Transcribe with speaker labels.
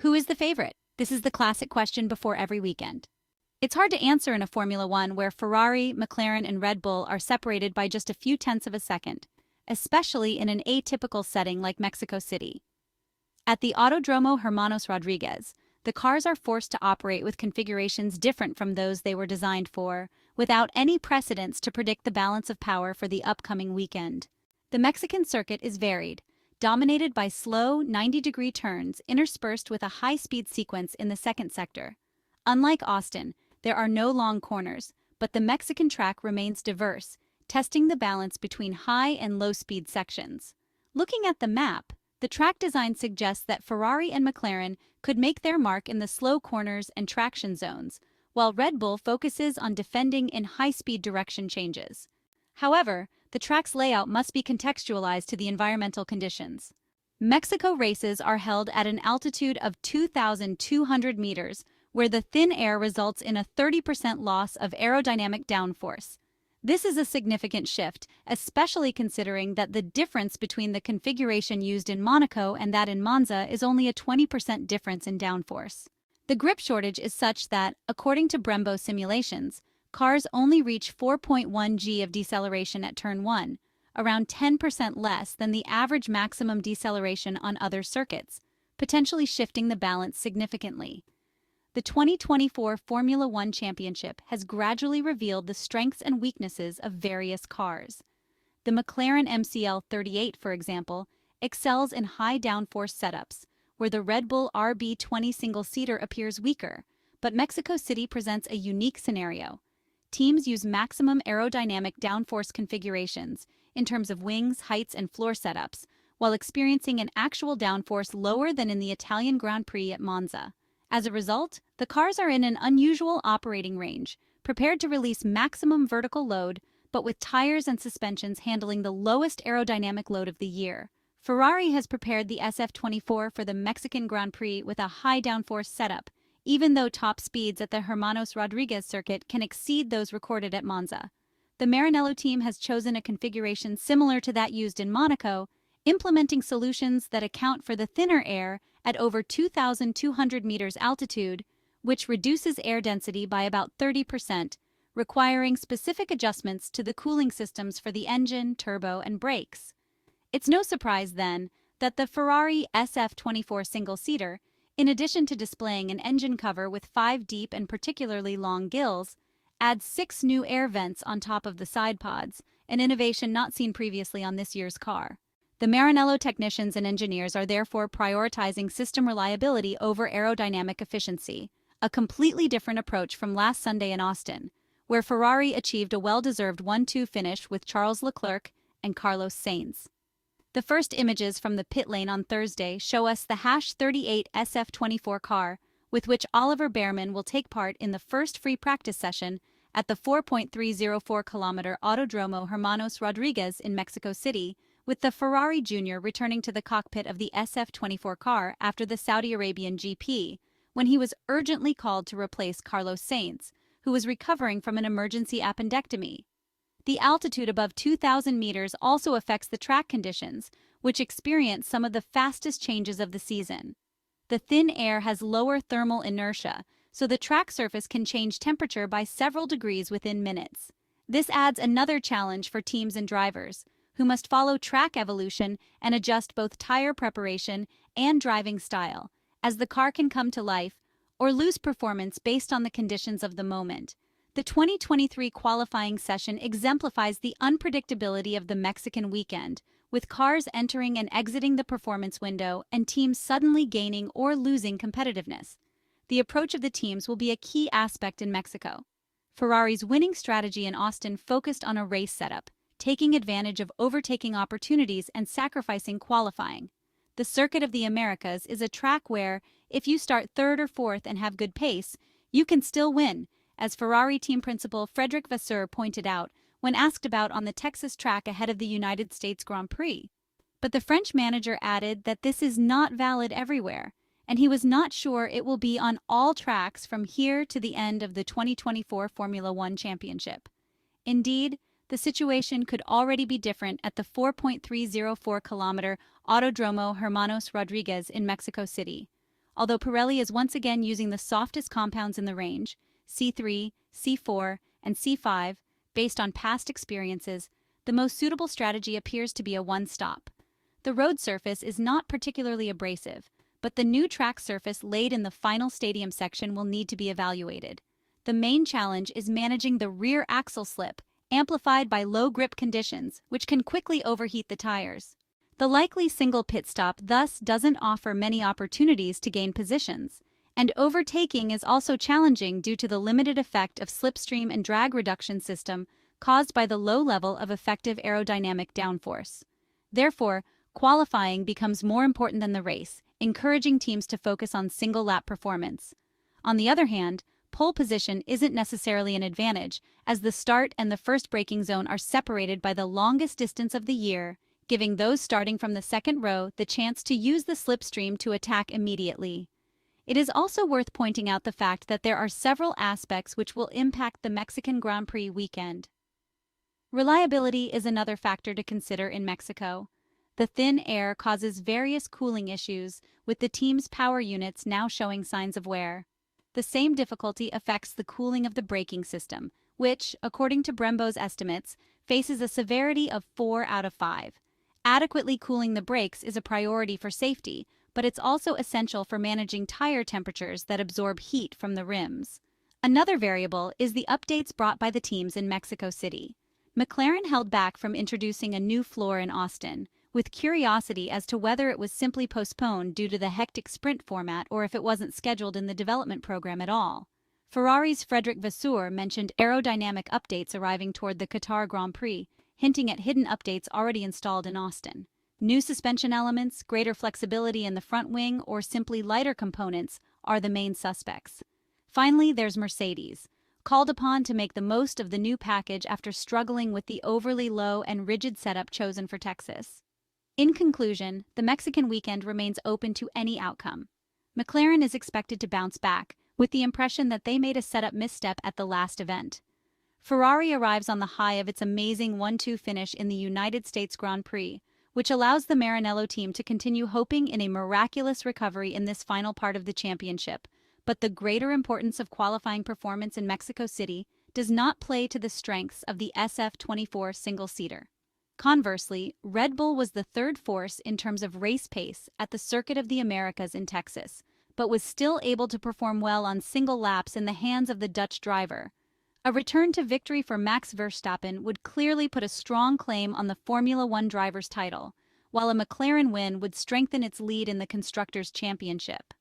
Speaker 1: Who is the favorite? This is the classic question before every weekend. It's hard to answer in a Formula One where Ferrari, McLaren, and Red Bull are separated by just a few tenths of a second, especially in an atypical setting like Mexico City. At the Autódromo Hermanos Rodríguez, the cars are forced to operate with configurations different from those they were designed for, without any precedents to predict the balance of power for the upcoming weekend. The Mexican circuit is varied, dominated by slow 90-degree turns interspersed with a high-speed sequence in the second sector. Unlike Austin, there are no long corners, but the Mexican track remains diverse, testing the balance between high and low-speed sections. Looking at the map, the track design suggests that Ferrari and McLaren could make their mark in the slow corners and traction zones, while Red Bull focuses on defending in high-speed direction changes. However, the track's layout must be contextualized to the environmental conditions. Mexico races are held at an altitude of 2,200 meters, where the thin air results in a 30% loss of aerodynamic downforce. This is a significant shift, especially considering that the difference between the configuration used in Monaco and that in Monza is only a 20% difference in downforce. The grip shortage is such that, according to Brembo simulations, cars only reach 4.1 g of deceleration at turn 1, around 10% less than the average maximum deceleration on other circuits, potentially shifting the balance significantly. The 2024 Formula One Championship has gradually revealed the strengths and weaknesses of various cars. The McLaren MCL38, for example, excels in high downforce setups, where the Red Bull RB20 single-seater appears weaker, but Mexico City presents a unique scenario. Teams use maximum aerodynamic downforce configurations in terms of wings, heights, and floor setups, while experiencing an actual downforce lower than in the Italian Grand Prix at Monza. As a result, the cars are in an unusual operating range, prepared to release maximum vertical load, but with tires and suspensions handling the lowest aerodynamic load of the year. Ferrari has prepared the SF24 for the Mexican Grand Prix with a high downforce setup, even though top speeds at the Hermanos Rodríguez circuit can exceed those recorded at Monza. The Maranello team has chosen a configuration similar to that used in Monaco, implementing solutions that account for the thinner air at over 2,200 meters altitude, which reduces air density by about 30%, requiring specific adjustments to the cooling systems for the engine, turbo, and brakes. It's no surprise, then, that the Ferrari SF24 single-seater, in addition to displaying an engine cover with 5 deep and particularly long gills, adds 6 new air vents on top of the side pods, an innovation not seen previously on this year's car. The Maranello technicians and engineers are therefore prioritizing system reliability over aerodynamic efficiency, a completely different approach from last Sunday in Austin, where Ferrari achieved a well-deserved 1-2 finish with Charles Leclerc and Carlos Sainz. The first images from the pit lane on Thursday show us the #38 SF24 car, with which Oliver Bearman will take part in the first free practice session at the 4.304-kilometer Autódromo Hermanos Rodríguez in Mexico City, with the Ferrari Jr. returning to the cockpit of the SF24 car after the Saudi Arabian GP, when he was urgently called to replace Carlos Sainz, who was recovering from an emergency appendectomy. The altitude above 2,000 meters also affects the track conditions, which experience some of the fastest changes of the season. The thin air has lower thermal inertia, so the track surface can change temperature by several degrees within minutes. This adds another challenge for teams and drivers, who must follow track evolution and adjust both tire preparation and driving style, as the car can come to life or lose performance based on the conditions of the moment. The 2023 qualifying session exemplifies the unpredictability of the Mexican weekend, with cars entering and exiting the performance window and teams suddenly gaining or losing competitiveness. The approach of the teams will be a key aspect in Mexico. Ferrari's winning strategy in Austin focused on a race setup, taking advantage of overtaking opportunities and sacrificing qualifying. The Circuit of the Americas is a track where, if you start third or fourth and have good pace, you can still win, as Ferrari team principal Frédéric Vasseur pointed out when asked about on the Texas track ahead of the United States Grand Prix. But the French manager added that this is not valid everywhere, and he was not sure it will be on all tracks from here to the end of the 2024 Formula One Championship. Indeed, the situation could already be different at the 4.304-kilometer Autódromo Hermanos Rodríguez in Mexico City. although Pirelli is once again using the softest compounds in the range, C3, C4, and C5, based on past experiences. The most suitable strategy appears to be a one-stop. The road surface is not particularly abrasive, but the new track surface laid in the final stadium section will need to be evaluated. The main challenge is managing the rear axle slip, amplified by low grip conditions, which can quickly overheat the tires. The likely single pit stop thus doesn't offer many opportunities to gain positions, and overtaking is also challenging due to the limited effect of slipstream and drag reduction system caused by the low level of effective aerodynamic downforce. Therefore, qualifying becomes more important than the race, encouraging teams to focus on single-lap performance. On the other hand, pole position isn't necessarily an advantage, as the start and the first braking zone are separated by the longest distance of the year, giving those starting from the second row the chance to use the slipstream to attack immediately. It is also worth pointing out the fact that there are several aspects which will impact the Mexican Grand Prix weekend. Reliability is another factor to consider in Mexico. The thin air causes various cooling issues, with the team's power units now showing signs of wear. The same difficulty affects the cooling of the braking system, which, according to Brembo's estimates, faces a severity of 4 out of 5. Adequately cooling the brakes is a priority for safety, but it's also essential for managing tire temperatures that absorb heat from the rims. Another variable is the updates brought by the teams in Mexico City. McLaren held back from introducing a new floor in Austin, with curiosity as to whether it was simply postponed due to the hectic sprint format or if it wasn't scheduled in the development program at all. Ferrari's Frédéric Vasseur mentioned aerodynamic updates arriving toward the Qatar Grand Prix, hinting at hidden updates already installed in Austin. New suspension elements, greater flexibility in the front wing, or simply lighter components are the main suspects. Finally, there's Mercedes, called upon to make the most of the new package after struggling with the overly low and rigid setup chosen for Texas. In conclusion, the Mexican weekend remains open to any outcome. McLaren is expected to bounce back, with the impression that they made a setup misstep at the last event. Ferrari arrives on the high of its amazing 1-2 finish in the United States Grand Prix, which allows the Maranello team to continue hoping in a miraculous recovery in this final part of the championship. But the greater importance of qualifying performance in Mexico City does not play to the strengths of the SF24 single-seater. Conversely, Red Bull was the third force in terms of race pace at the Circuit of the Americas in Texas, but was still able to perform well on single laps in the hands of the Dutch driver. A return to victory for Max Verstappen would clearly put a strong claim on the Formula One driver's title, while a McLaren win would strengthen its lead in the Constructors' Championship.